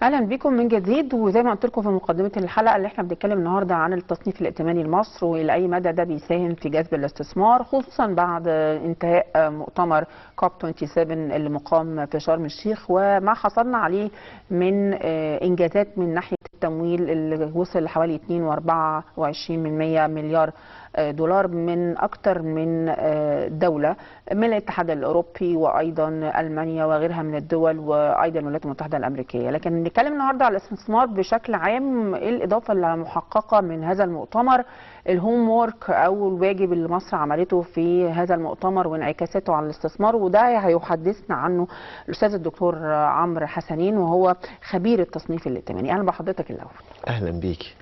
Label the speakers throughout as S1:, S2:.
S1: اهلا بكم من جديد. وزي ما قلت لكم في مقدمه الحلقه اللي احنا بنتكلم النهارده عن التصنيف الائتماني لمصر والى اي مدى ده بيساهم في جذب الاستثمار، خصوصا بعد انتهاء مؤتمر كوب 27 اللي مقام في شرم الشيخ، وما حصلنا عليه من انجازات من ناحيه التمويل اللي وصل لحوالي 2.24 مليار دولار من اكثر من دوله، من الاتحاد الاوروبي وايضا المانيا وغيرها من الدول وايضا الولايات المتحده الامريكيه. لكن نتكلم النهارده على الاستثمار بشكل عام. ايه الاضافه المحققه من هذا المؤتمر، الهوم وورك او الواجب اللي مصر عملته في هذا المؤتمر وانعكاساته على الاستثمار، وده هيحدثنا عنه الاستاذ الدكتور عمرو حسنين وهو خبير التصنيف الائتماني. اهلا بحضرتك الاول.
S2: اهلا بيكي.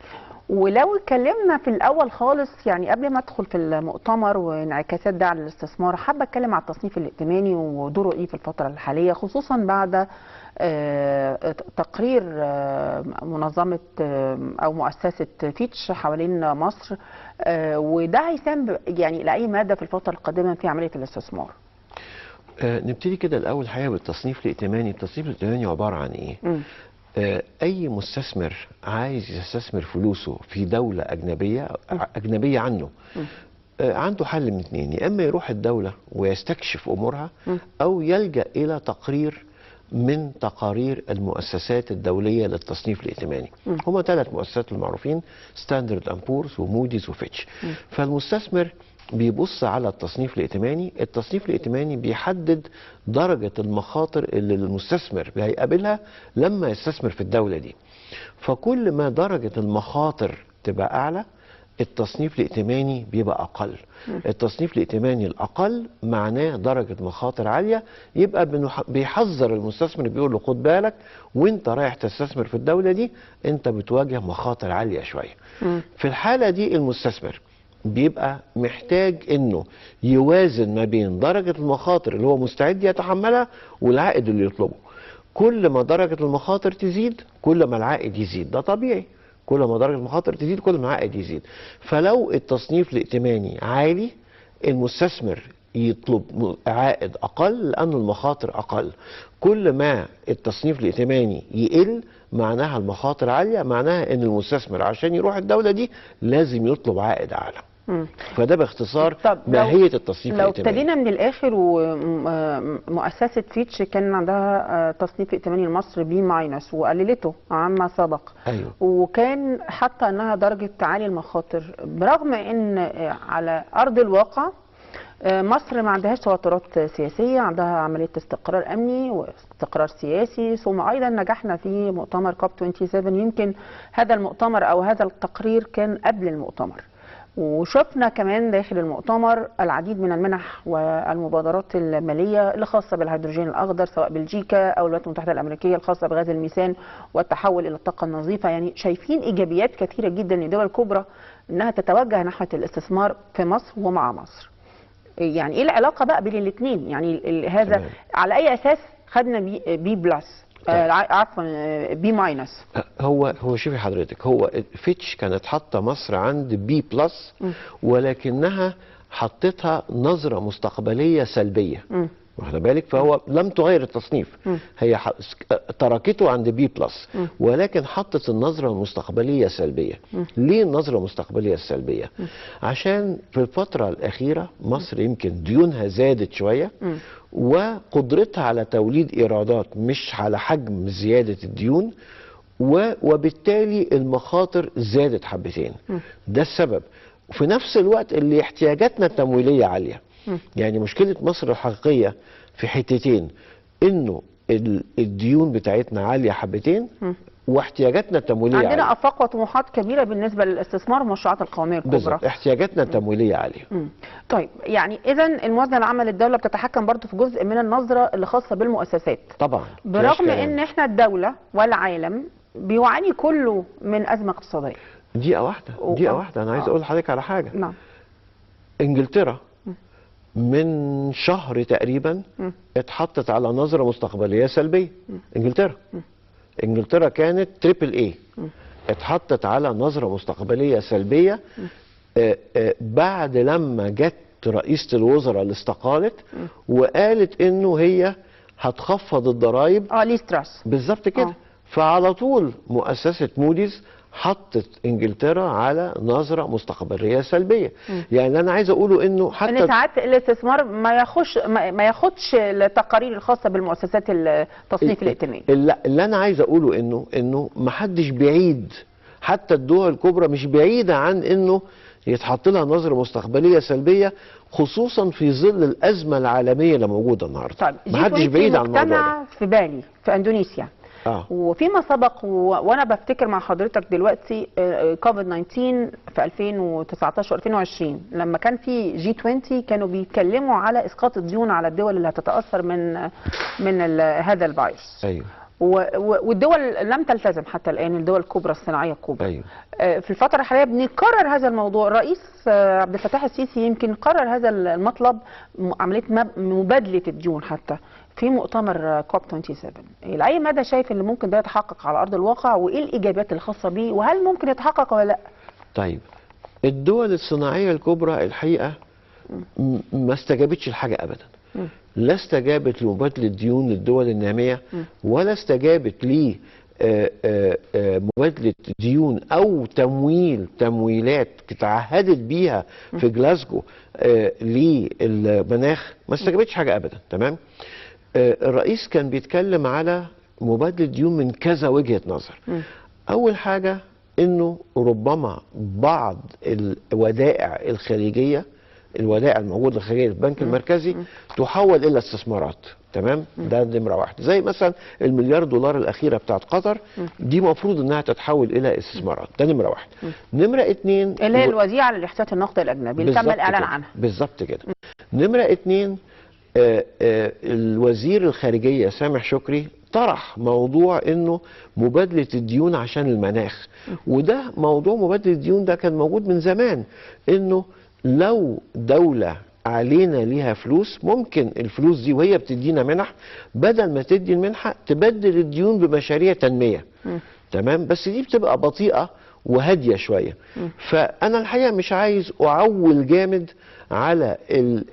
S1: ولو اتكلمنا في الاول خالص، يعني قبل ما ادخل في المؤتمر وانعكاسات ده على الاستثمار، حابه اتكلم على التصنيف الائتماني ودوره ايه في الفتره الحاليه، خصوصا بعد تقرير منظمه او مؤسسه فيتش حوالين مصر، وده هيساهم يعني لاي مدى في الفتره القادمه في عمليه الاستثمار.
S2: نبتدي كده الاول حقيقه بالتصنيف الائتماني. التصنيف الائتماني عباره عن ايه؟ اي مستثمر عايز يستثمر فلوسه في دولة اجنبية عنه، عنده حل من اتنين: يا اما يروح الدولة ويستكشف امورها، او يلجأ الى تقرير من تقارير المؤسسات الدولية للتصنيف الائتماني. هما 3 مؤسسات المعروفين: ستاندرد اند بورز وموديز وفيتش. فالمستثمر بيبص على التصنيف الائتماني. التصنيف الائتماني بيحدد درجة المخاطر اللي المستثمر هيقابلها لما يستثمر في الدولة دي. فكل ما درجة المخاطر تبقى أعلى، التصنيف الائتماني بيبقى أقل. التصنيف الائتماني الأقل معناه درجة مخاطر عالية، يبقى بيحذر المستثمر، بيقول له خد بالك وانت رايح تستثمر في الدولة دي انت بتواجه مخاطر عالية شوية. في الحالة دي المستثمر بيبقى محتاج انه يوازن ما بين درجة المخاطر اللي هو مستعد يتحملها والعائد اللي يطلبه. كل ما درجة المخاطر تزيد كل ما العائد يزيد، ده طبيعي. كل ما درجة المخاطر تزيد كل ما العائد يزيد. فلو التصنيف الائتماني عالي، المستثمر يطلب عائد اقل لان المخاطر اقل. كل ما التصنيف الائتماني يقل معناها المخاطر عالية، معناها ان المستثمر عشان يروح الدولة دي لازم يطلب عائد اعلى. فده باختصار ماهية التصنيف الائتماني.
S1: لو ابتدينا من الاخر، ومؤسسة فيتش كان عندها تصنيف ائتماني لمصر بي ماينس وقللته عما سبق.
S2: أيوه.
S1: وكان حتى انها درجة عالي المخاطر، برغم ان على ارض الواقع مصر ما عندهاش توترات سياسية، عندها عملية استقرار أمني واستقرار سياسي. ثم أيضا نجحنا في مؤتمر كوب 27. يمكن هذا المؤتمر أو هذا التقرير كان قبل المؤتمر، وشفنا كمان داخل المؤتمر العديد من المنح والمبادرات المالية اللي خاصة بالهيدروجين الأخضر، سواء بلجيكا أو الولايات المتحدة الأمريكية الخاصة بغاز الميثان والتحول إلى الطاقة النظيفة. يعني شايفين إيجابيات كثيرة جدا لدول كبرى أنها تتوجه نحو الاستثمار في مصر ومع مصر. يعني ايه العلاقه بقى بين الاثنين؟ يعني هذا تمام. على اي اساس خدنا بي بلس، عفوا بي ماينس؟
S2: هو شوفي حضرتك، هو فيتش كانت حاطه مصر عند بي بلس، ولكنها حطتها نظره مستقبليه سلبيه. واخد بالك؟ فهو لم تغير التصنيف، هي تركته عند بي بلس، ولكن حطت النظره المستقبليه سلبيه. ليه النظره المستقبليه السلبيه؟ عشان في الفتره الاخيره مصر يمكن ديونها زادت شويه، وقدرتها على توليد ايرادات مش على حجم زياده الديون، وبالتالي المخاطر زادت حبتين. ده السبب. وفي نفس الوقت اللي احتياجاتنا التمويليه عاليه. يعني مشكلة مصر الحقيقية في حتتين: انه الديون بتاعتنا عالية حبتين، واحتياجاتنا التمويلية
S1: عندنا
S2: عالية.
S1: افاق وطموحات كبيرة بالنسبة للاستثمار والمشروعات القومية الكبرى.
S2: بالظبط، احتياجاتنا التمويلية عالية.
S1: طيب، يعني اذا الموازنة العامة للدولة بتتحكم برضه في جزء من النظرة اللي خاصة بالمؤسسات.
S2: طبعا.
S1: برغم ان احنا الدولة والعالم بيعاني كله من أزمة اقتصادية.
S2: دقيقة واحدة أنا عايز أقول لحضرتك على حاجة.
S1: نعم.
S2: إنجلترا من شهر تقريبا اتحطت على نظرة مستقبلية سلبية. انجلترا كانت تريبل اي، اتحطت على نظرة مستقبلية سلبية بعد لما جت رئيسة الوزراء اللي استقالت وقالت انه هي هتخفض الضرائب.
S1: ليستراس.
S2: بالظبط كده. فعلى طول مؤسسه موديز حطت انجلترا على نظره مستقبليه سلبيه. يعني اللي انا عايز اقوله انه
S1: ان
S2: حتى
S1: ساعات الاستثمار ما ياخدش التقارير الخاصه بالمؤسسات التصنيف الائتماني.
S2: اللي انا عايز اقوله انه ما حدش بعيد، حتى الدول الكبرى مش بعيده عن انه يتحط لها نظره مستقبليه سلبيه، خصوصا في ظل الازمه العالميه اللي موجوده النهارده.
S1: طيب
S2: ما حدش بعيد عن الموضوع ده.
S1: مجتمع في بالي في اندونيسيا، وفيما سبق وانا بفتكر مع حضرتك دلوقتي كوفيد 19 في 2019 و2020 لما كان في جي 20 كانوا بيتكلموا على اسقاط الديون على الدول اللي هتتاثر من هذا الفيروس.
S2: ايوه.
S1: والدول لم تلتزم حتى الان، الدول الكبرى الصناعيه الكبرى.
S2: ايوه.
S1: في الفتره الحاليه بنكرر هذا الموضوع. الرئيس عبد الفتاح السيسي يمكن قرر هذا المطلب، عمليه مبادله الديون حتى في مؤتمر كوب 27. لاي مدى شايف ان ممكن ده يتحقق على ارض الواقع، وايه الايجابيات الخاصه بيه، وهل ممكن يتحقق ولا لا؟
S2: طيب الدول الصناعيه الكبرى الحقيقه ما استجابتش لحاجه ابدا. لا استجابت لمبادله ديون للدول الناميه، ولا استجابت ل مبادله ديون او تمويلات تعهدت بيها في جلاسكو للمناخ. ما استجابتش حاجه ابدا. تمام. الرئيس كان بيتكلم على مبادله ديون من كذا وجهه نظر. اول حاجه انه ربما بعض الودائع الخارجيه، الودائع الموجوده الخارجيه في البنك المركزي تحول الى استثمارات. تمام. ده نمره واحد. زي مثلا المليار دولار الاخيره بتاعت قطر، دي مفروض انها تتحول الى استثمارات. ده نمره واحد. نمره اتنين
S1: اللي هي الوديعه للاحتياط النقدي الاجنبي اللي تم الاعلان عنها.
S2: بالظبط كده. نمره اتنين الوزير الخارجيه سامح شكري طرح موضوع انه مبادله الديون عشان المناخ. وده موضوع مبادله الديون ده كان موجود من زمان، انه لو دولة علينا ليها فلوس، ممكن الفلوس دي وهي بتدينا منح، بدل ما تدي المنحة تبدل الديون بمشاريع تنمية. تمام. بس دي بتبقى بطيئة وهادية شوية. فأنا الحقيقة مش عايز أعول جامد على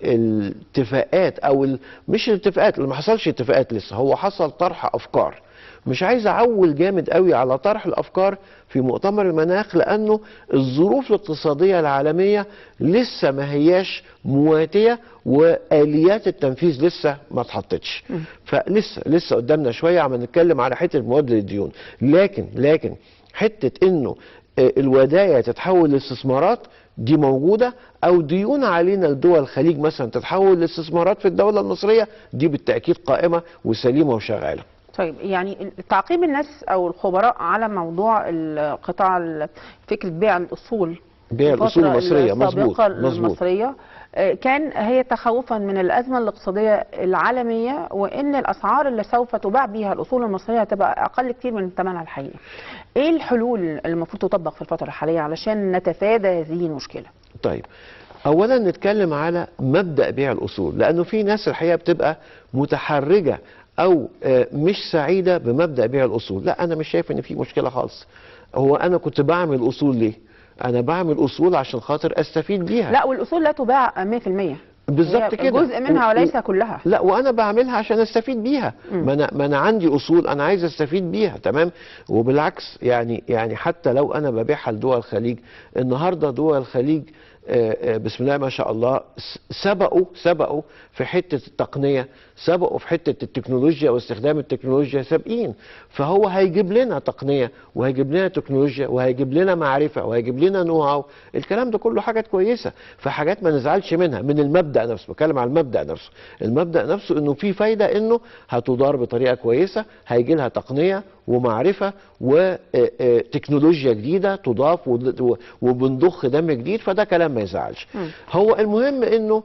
S2: الاتفاقات أو مش الاتفاقات، اللي ما حصلش اتفاقات لسه، هو حصل طرح أفكار. مش عايز اعول جامد قوي على طرح الافكار في مؤتمر المناخ، لانه الظروف الاقتصاديه العالميه لسه ما هياش مواتيه، واليات التنفيذ لسه ما اتحطتش. فلسه قدامنا شويه عم نتكلم على حته مبادله الديون. لكن حته انه الودائع تتحول لاستثمارات دي موجوده، او ديون علينا لدول الخليج مثلا تتحول لاستثمارات في الدوله المصريه، دي بالتاكيد قائمه وسليمه وشغاله.
S1: طيب يعني تعقيب الناس او الخبراء على موضوع القطاع، فكره بيع الاصول
S2: المصريه.
S1: مظبوط. المصريه كان هي تخوفا من الازمه الاقتصاديه العالميه، وان الاسعار اللي سوف تباع بها الاصول المصريه هتبقى اقل كتير من ثمنها الحقيقي. ايه الحلول اللي المفروض تطبق في الفتره الحاليه علشان نتفادى هذه المشكله؟
S2: طيب اولا نتكلم على مبدا بيع الاصول، لانه في ناس الحقيقه بتبقى متحرجه او مش سعيده بمبدا بيع الاصول. لا، انا مش شايف ان في مشكله خالص. هو انا كنت بعمل اصول ليه؟ انا بعمل اصول عشان خاطر استفيد بيها.
S1: لا، والاصول لا تباع 100%.
S2: بالظبط كده،
S1: جزء منها وليس كلها.
S2: لا، وانا بعملها عشان استفيد بيها. ما انا عندي اصول انا عايز استفيد بيها. تمام. وبالعكس يعني حتى لو انا ببيعها لدول الخليج، النهارده دول الخليج بسم الله ما شاء الله سبقوا في حته التقنيه، سبقوا في حته التكنولوجيا واستخدام التكنولوجيا، سابقين. فهو هيجيب لنا تقنيه، وهيجيب لنا تكنولوجيا، وهيجيب لنا معرفه، وهيجيب لنا نو هاو. الكلام ده كله حاجات كويسه، فحاجات ما نزعلش منها. من المبدا نفسه، بتكلم على المبدا نفسه. المبدا نفسه انه في فايده، انه هتدار بطريقه كويسه، هيجي لها تقنيه ومعرفه وتكنولوجيا جديده تضاف، وبنضخ دم جديد. فده كلام ما يزعلش. هو المهم انه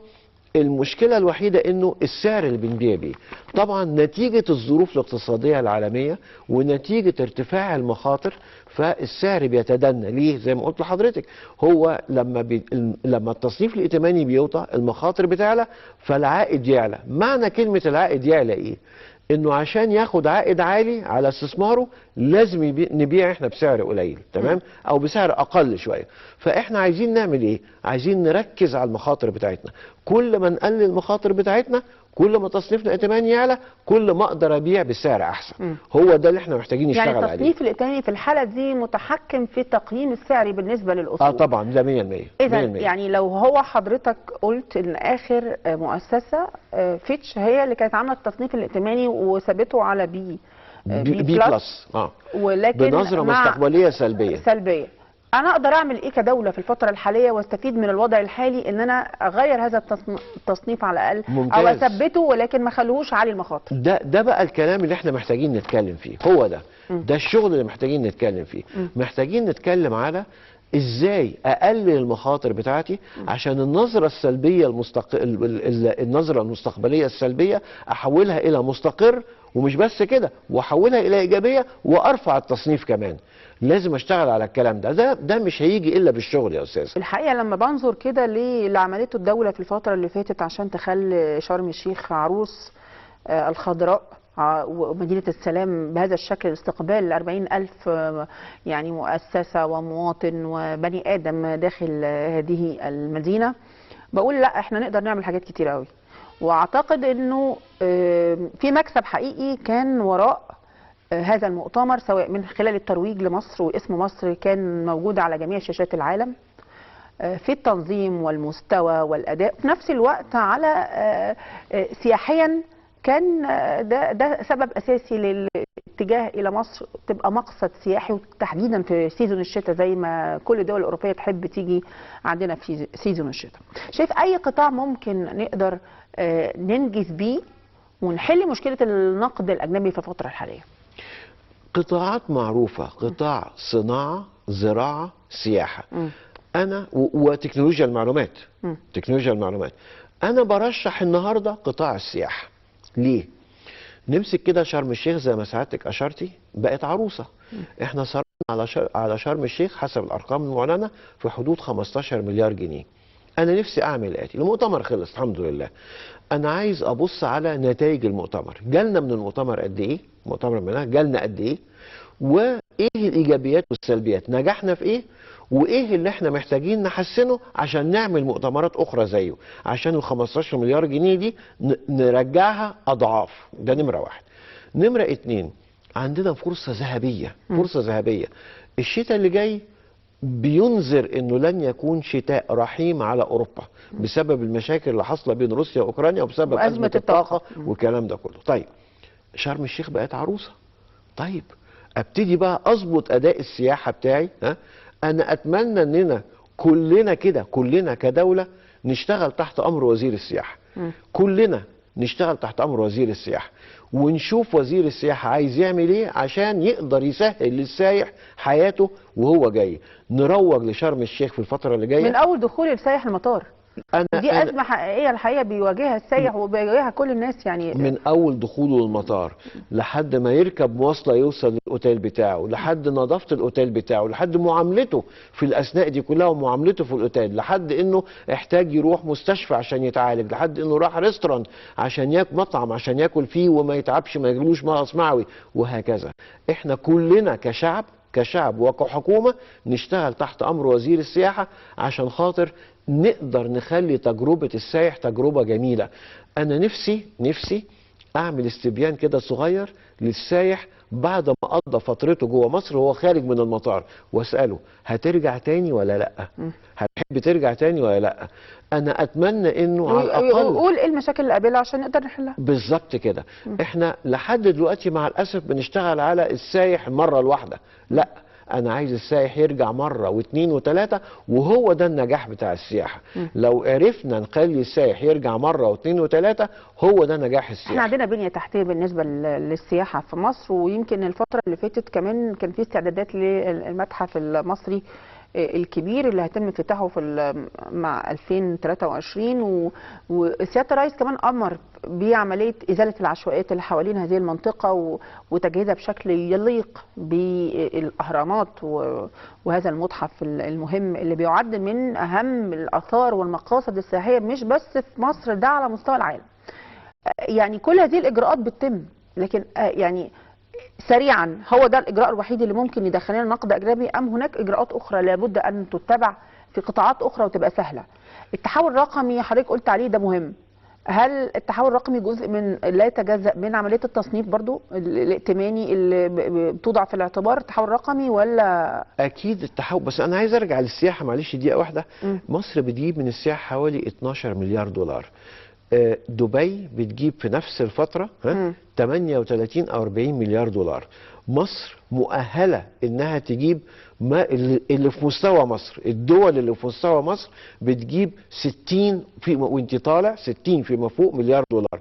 S2: المشكله الوحيده انه السعر اللي بنبيع بيه، طبعا نتيجه الظروف الاقتصاديه العالميه ونتيجه ارتفاع المخاطر، فالسعر بيتدنى. ليه؟ زي ما قلت لحضرتك، هو لما التصنيف الائتماني بيوطى المخاطر بتعلى، فالعائد يعلى. معنى كلمه العائد يعلى ايه؟ انه عشان ياخد عائد عالي على استثماره لازم نبيع احنا بسعر قليل. تمام. او بسعر اقل شويه. فاحنا عايزين نعمل ايه؟ عايزين نركز على المخاطر بتاعتنا. كل ما نقلل المخاطر بتاعتنا كل ما تصنيفنا الائتماني يعلى كل ما اقدر ابيع بسعر احسن. هو ده اللي احنا محتاجين نشتغل عليه.
S1: يعني التصنيف الائتماني في الحاله دي متحكم في التقييم السعري بالنسبه للاصول.
S2: طبعا ده 100%.
S1: اذا يعني لو هو حضرتك قلت ان اخر مؤسسه فيتش هي اللي كانت عامله التصنيف الائتماني وثبته على بي بلس ولكن
S2: بنظره مستقبليه
S1: سلبيه، انا اقدر اعمل ايه كدوله في الفتره الحاليه واستفيد من الوضع الحالي ان انا اغير هذا التصنيف على الاقل؟
S2: ممتاز.
S1: او اثبته ولكن ما اخليهوش عالي المخاطر.
S2: ده بقى الكلام اللي احنا محتاجين نتكلم فيه. هو ده الشغل اللي محتاجين نتكلم فيه. محتاجين نتكلم على ازاي اقلل المخاطر بتاعتي عشان النظره السلبيه النظره المستقبليه السلبيه احولها الى مستقر، ومش بس كده واحولها الى ايجابيه وارفع التصنيف كمان. لازم اشتغل على الكلام ده مش هيجي الا بالشغل يا استاذ.
S1: الحقيقه لما بنظر كده اللي عملته الدوله في الفتره اللي فاتت عشان تخلي شرم الشيخ عروس الخضراء ومدينة السلام بهذا الشكل، الاستقبال 40,000 يعني مؤسسة ومواطن وبني آدم داخل هذه المدينة، بقول لا احنا نقدر نعمل حاجات كتير قوي. واعتقد انه في مكسب حقيقي كان وراء هذا المؤتمر، سواء من خلال الترويج لمصر واسم مصر كان موجود على جميع شاشات العالم في التنظيم والمستوى والأداء، في نفس الوقت على سياحيا كان ده سبب اساسي للاتجاه الى مصر تبقى مقصد سياحي، وتحديدا في سيزون الشتاء زي ما كل الدول الاوروبيه تحب تيجي عندنا في سيزون الشتاء. شايف اي قطاع ممكن نقدر ننجز بيه ونحل مشكله النقد الاجنبي في الفتره الحاليه؟
S2: قطاعات معروفه، قطاع صناعه، زراعه، سياحه. انا وتكنولوجيا المعلومات. تكنولوجيا المعلومات. انا برشح النهارده قطاع السياحه. ليه؟ نمسك كده شرم الشيخ زي ما سعادتك اشرتي بقت عروسه. احنا صرفنا على شرم الشيخ حسب الارقام المعلنه في حدود 15 مليار جنيه. انا نفسي اعمل الاتي، المؤتمر خلص الحمد لله. انا عايز ابص على نتائج المؤتمر، جالنا من المؤتمر قد ايه؟ المؤتمر منها جالنا قد ايه؟ وايه الايجابيات والسلبيات؟ نجحنا في ايه؟ وايه اللي احنا محتاجين نحسنه عشان نعمل مؤتمرات اخرى زيه، عشان ال 15 مليار جنيه دي نرجعها اضعاف. ده نمره واحد. نمره اتنين، عندنا فرصه ذهبيه، فرصه ذهبيه. الشتاء اللي جاي بينذر انه لن يكون شتاء رحيم على اوروبا بسبب المشاكل اللي حاصله بين روسيا واوكرانيا وبسبب ازمه الطاقه والكلام ده كله. طيب شرم الشيخ بقت عروسه. طيب ابتدي بقى اظبط اداء السياحه بتاعي. انا اتمنى اننا كلنا كدوله نشتغل تحت امر وزير السياحه. كلنا نشتغل تحت امر وزير السياحه ونشوف وزير السياحه عايز يعمل ايه عشان يقدر يسهل للسايح حياته وهو جاي. نروج لشرم الشيخ في الفتره اللي جايه
S1: من اول دخول السايح المطار. دي أزمة حقيقية الحقيقة بيواجهها السايح وبيواجهها كل الناس، يعني
S2: من أول دخوله المطار لحد ما يركب مواصلة يوصل للأوتيل بتاعه، لحد نظافة الأوتيل بتاعه، لحد معاملته في الأثناء دي كلها ومعاملته في الأوتيل، لحد إنه احتاج يروح مستشفى عشان يتعالج، لحد إنه راح ريستوران عشان ياكل، مطعم عشان ياكل فيه وما يتعبش ما يجيلوش مغص معوي، وهكذا. إحنا كلنا كشعب وكحكومة نشتغل تحت أمر وزير السياحة عشان خاطر نقدر نخلي تجربة السائح تجربة جميلة. أنا نفسي أعمل استبيان كده صغير للسائح بعد ما قضى فترته جوه مصر وهو خارج من المطار، وأسأله هترجع تاني ولا لأ؟ هتحب ترجع تاني ولا لأ؟ أنا أتمنى إنه على الأقل
S1: قول إيه المشاكل اللي قابلها عشان نقدر نحلها.
S2: بالظبط كده. إحنا لحد دلوقتي مع الأسف بنشتغل على السائح المرة الواحدة. لأ، أنا عايز السائح يرجع مرة واثنين وثلاثة، وهو ده النجاح بتاع السياحة. لو عرفنا نخلي السائح يرجع مرة واثنين وثلاثة هو ده نجاح السياحة.
S1: احنا عندنا بنية تحتية بالنسبة للسياحة في مصر، ويمكن الفترة اللي فاتت كمان كان في استعدادات للمتحف المصري الكبير اللي هيتم افتتاحه مع 2023، وسيادة الرئيس كمان أمر بعملية إزالة العشوائيات اللي حوالين هذه المنطقة وتجهيزها بشكل يليق بالأهرامات وهذا المتحف المهم اللي بيعد من أهم الآثار والمقاصد السياحية مش بس في مصر، ده على مستوى العالم. يعني كل هذه الإجراءات بتتم، لكن يعني سريعا هو ده الإجراء الوحيد اللي ممكن يدخلنا نقد أجنبي، أم هناك إجراءات أخرى لابد أن تتبع في قطاعات أخرى وتبقى سهلة؟ التحول الرقمي حضرتك قلت عليه ده مهم، هل التحول الرقمي جزء من لا يتجزأ من عمليه التصنيف برضو الائتماني اللي بتوضع في الاعتبار التحول الرقمي ولا؟
S2: اكيد التحول، بس انا عايز ارجع للسياحه معلش دقيقه واحده. مصر بتجيب من السياحه حوالي 12 مليار دولار. دبي بتجيب في نفس الفتره 38 او 40 مليار دولار. مصر مؤهله انها تجيب ما اللي في مستوى مصر. الدول اللي في مستوى مصر بتجيب 60 وانت طالع 60 فيما فوق مليار دولار.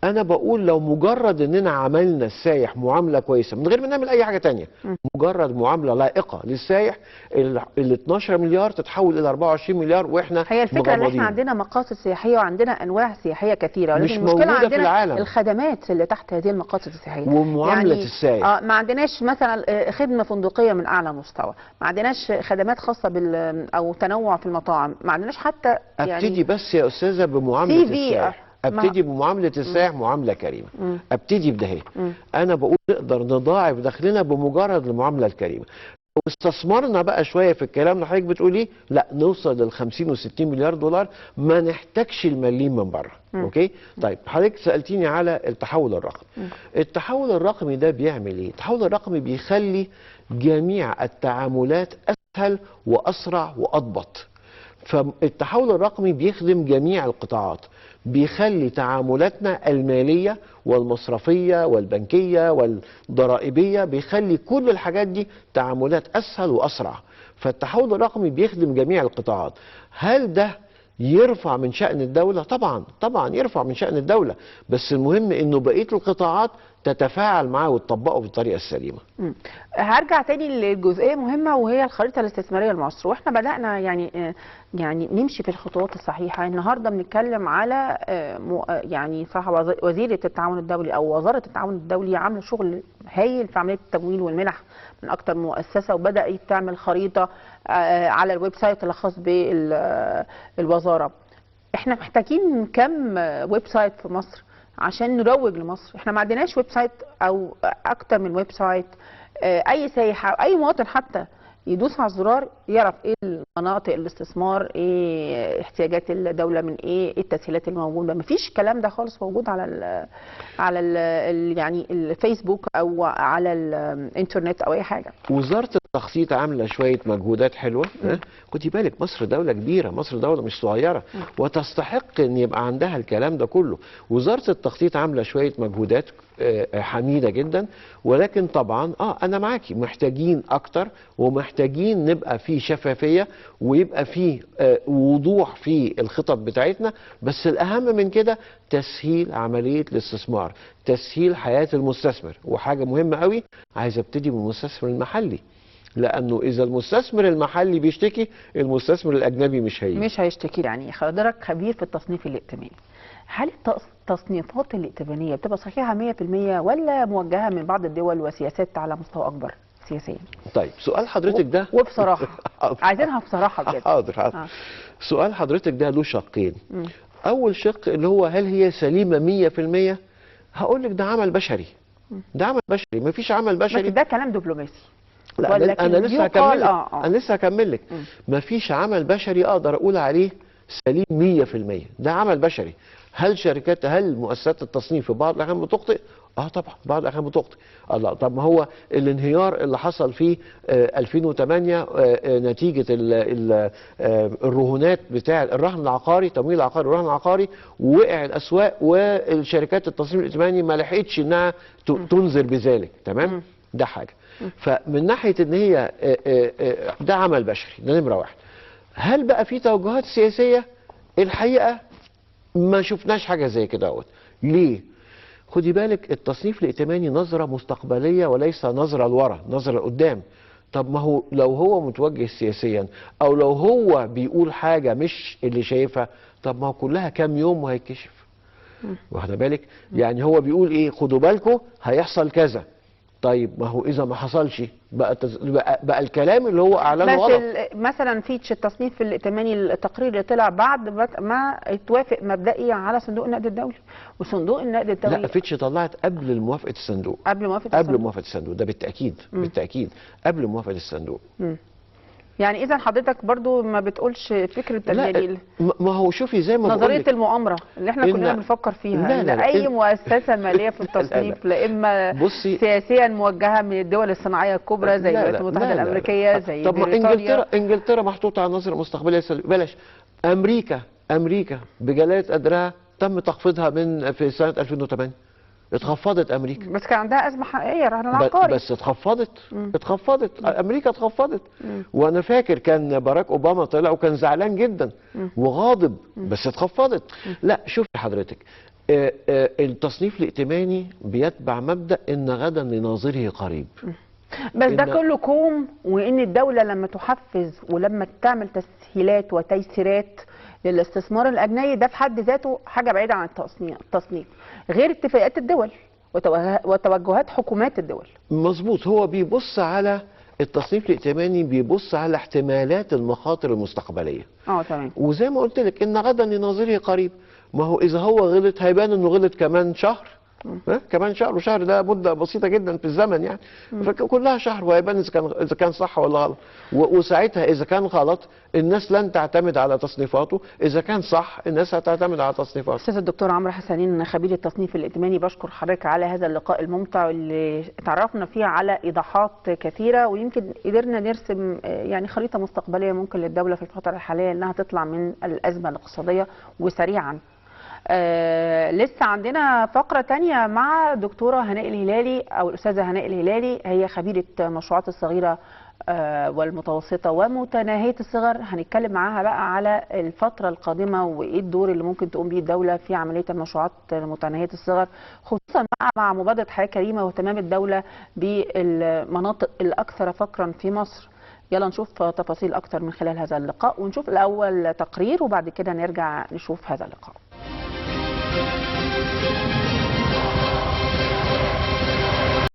S2: انا بقول لو مجرد اننا عملنا السايح معامله كويسه من غير ما نعمل اي حاجه تانية، مجرد معامله لائقه للسايح، ال 12 مليار تتحول الى 24 مليار واحنا
S1: هي الفكره ان
S2: مغمضين.
S1: احنا عندنا مقاصد سياحيه وعندنا انواع سياحيه كثيره، ولكن
S2: مش
S1: المشكله
S2: موجودة
S1: عندنا
S2: في العالم.
S1: الخدمات اللي تحت هذه المقاصد السياحيه
S2: ومعامله
S1: يعني
S2: السايح.
S1: ما عندناش مثلا خدمه فندقيه من اعلى مستوى، ما عندناش خدمات خاصه او تنوع في المطاعم، ما عندناش حتى
S2: ابتدي بس يا استاذه بمعامله السائح، ابتدي بمعامله السائح معامله كريمه. ابتدي بده هي. انا بقول نقدر نضاعف دخلنا بمجرد المعامله الكريمه. لو استثمرنا بقى شويه في الكلام اللي حضرتك بتقوليه، لا نوصل لل 50 و60 مليار دولار ما نحتاجش المليم من بره. اوكي؟ طيب حضرتك سالتيني على التحول الرقمي. التحول الرقمي ده بيعمل ايه؟ التحول الرقمي بيخلي جميع التعاملات اسهل واسرع واضبط. فالتحول الرقمي بيخدم جميع القطاعات، بيخلي تعاملاتنا المالية والمصرفية والبنكية والضرائبية، بيخلي كل الحاجات دي تعاملات أسهل وأسرع. فالتحول الرقمي بيخدم جميع القطاعات. هل ده يرفع من شأن الدولة؟ طبعا طبعا يرفع من شأن الدولة، بس المهم انه بقية القطاعات تتفاعل معاه وتطبقه بالطريقة السليمة.
S1: هرجع تاني لجزئية مهمة وهي الخريطة الاستثمارية لمصر، واحنا بدأنا يعني نمشي في الخطوات الصحيحة. النهارده بنتكلم على يعني صراحة وزيرة التعاون الدولي او وزارة التعاون الدولي عاملة شغل هايل في عملية التمويل والمنح من اكتر مؤسسة، وبدأت تعمل خريطة على الويب سايت الخاص بالوزارة. احنا محتاجين كم ويب سايت في مصر عشان نروج لمصر؟ احنا ما عندناش ويب سايت او اكتر من ويب سايت. اي سايح او اي مواطن حتى يدوس على الزرار يعرف ايه مناطق الاستثمار، ايه احتياجات الدوله من ايه التسهيلات الموجوده. مفيش الكلام ده خالص موجود على يعني الفيسبوك او على الانترنت او اي حاجه.
S2: وزاره التخطيط عامله شويه مجهودات حلوه. خدي بالك مصر دوله كبيره، مصر دوله مش صغيره وتستحق ان يبقى عندها الكلام ده كله. وزاره التخطيط عامله شويه مجهودات حميده جدا، ولكن طبعا انا معاكي، محتاجين اكتر ومحتاجين نبقى في شفافيه ويبقى في وضوح في الخطط بتاعتنا. بس الاهم من كده تسهيل عمليه الاستثمار، تسهيل حياه المستثمر. وحاجه مهمه قوي، عايز ابتدي من المستثمر المحلي، لانه اذا المستثمر المحلي بيشتكي المستثمر الاجنبي مش
S1: هيشتكي. يعني حضرتك خبير في التصنيف الائتماني، هل التصنيفات الائتمانيه بتبقى صحيحه 100% ولا موجهه من بعض الدول وسياسات على مستوى اكبر سياسيا؟
S2: طيب سؤال حضرتك ده
S1: وبصراحه عايزينها بصراحه بجد.
S2: حاضر. سؤال حضرتك ده له شقين. اول شق اللي هو هل هي سليمه 100%؟ هقول لك ده عمل بشري. ده عمل بشري، مفيش عمل بشري.
S1: بس ده كلام دبلوماسي.
S2: لا انا لسه هكمل لك. انا لسه هكمل لك. مفيش عمل بشري اقدر اقول عليه سليم 100%. ده عمل بشري. هل مؤسسات التصنيف في بعض الاحيان بتخطئ؟ طبعا بعض الاحيان بتخطئ. الله، طب ما هو الانهيار اللي حصل في 2008 نتيجه الرهونات بتاع الرهن العقاري، تمويل العقاري والرهن العقاري، ووقع الاسواق والشركات التصنيف الائتماني ما لحقتش انها تنذر بذلك. تمام؟ ده حاجه. فمن ناحيه ان هي ده عمل بشري، ده نمره واحد. هل بقى في توجهات سياسيه؟ الحقيقه ما شفناش حاجه زي كده اهوت. ليه؟ خدي بالك التصنيف الائتماني نظره مستقبليه وليس نظره لورا، نظره لقدام. طب ما هو لو هو متوجه سياسيا او لو هو بيقول حاجه مش اللي شايفها، طب ما هو كلها كام يوم وهيتكشف. واخده بالك؟ يعني هو بيقول ايه؟ خدوا بالكم هيحصل كذا. طيب ما هو اذا ما حصلش بقى الكلام اللي هو اعلانه غلط.
S1: مثلا فيتش التصنيف الائتماني التقرير اللي طلع بعد ما اتوافق مبدئيا على صندوق النقد الدولي، وصندوق النقد الدولي
S2: لا فيتش طلعت قبل موافقه الصندوق.
S1: قبل موافقه
S2: الصندوق ده بالتاكيد. بالتاكيد قبل موافقه الصندوق.
S1: يعني اذا حضرتك برضو ما بتقولش فكره
S2: لا ما هو شوفي زي ما
S1: نظريه
S2: بقولك
S1: المؤامره اللي احنا كلنا بنفكر فيها،
S2: لا
S1: ان
S2: لا لا
S1: اي مؤسسه ماليه في التصنيف لا اما
S2: بصي
S1: سياسيا موجهه من الدول الصناعيه الكبرى زي الولايات المتحده الامريكيه زي
S2: طب ما
S1: بريطانيا.
S2: انجلترا محطوطه على نظره مستقبليه بلاش. امريكا بجلاله قدرها تم تخفيضها في سنه 2008. اتخفضت امريكا
S1: بس كان عندها ازمه حقيقيه الرهن العقاري.
S2: بس اتخفضت امريكا اتخفضت. وانا فاكر كان باراك اوباما طلع وكان زعلان جدا وغاضب بس اتخفضت. لا شوفي حضرتك، التصنيف الائتماني بيتبع مبدا ان غدا لناظره قريب.
S1: بس ده كله كوم، وان الدوله لما تحفز ولما تعمل تسهيلات وتيسيرات للاستثمار الاجنبي ده في حد ذاته حاجه بعيده عن التصنيف، غير اتفاقات الدول وتوجهات حكومات الدول.
S2: مظبوط. هو بيبص على التصنيف الائتماني، بيبص على احتمالات المخاطر المستقبليه.
S1: تمام.
S2: وزي ما قلت لك ان غدا لناظره قريب. ما هو اذا هو غلط هيبان انه غلط كمان شهر. كمان شهر، وشهر ده مده بسيطه جدا في الزمن يعني. فكلها شهر وهيبان اذا كان صح ولا غلط. وساعتها اذا كان غلط الناس لن تعتمد على تصنيفاته، اذا كان صح الناس هتعتمد على تصنيفاته.
S1: استاذ الدكتور عمرو حسنين خبير التصنيف الائتماني، بشكر حضرتك على هذا اللقاء الممتع اللي اتعرفنا فيه على ايضاحات كثيره، ويمكن قدرنا نرسم يعني خريطه مستقبليه ممكن للدوله في الفتره الحاليه انها تطلع من الازمه الاقتصاديه وسريعا. لسه عندنا فقرة تانية مع دكتورة هناء الهلالي أو الأستاذة هناء الهلالي، هي خبيرة المشروعات الصغيرة والمتوسطة ومتناهية الصغر. هنتكلم معاها بقى على الفترة القادمة وإيه الدور اللي ممكن تقوم به الدولة في عملية المشروعات متناهية الصغر، خصوصا مع مبادرة حياة كريمة واهتمام الدولة بالمناطق الأكثر فقرا في مصر. يلا نشوف تفاصيل أكتر من خلال هذا اللقاء، ونشوف الأول تقرير وبعد كده نرجع نشوف هذا اللقاء.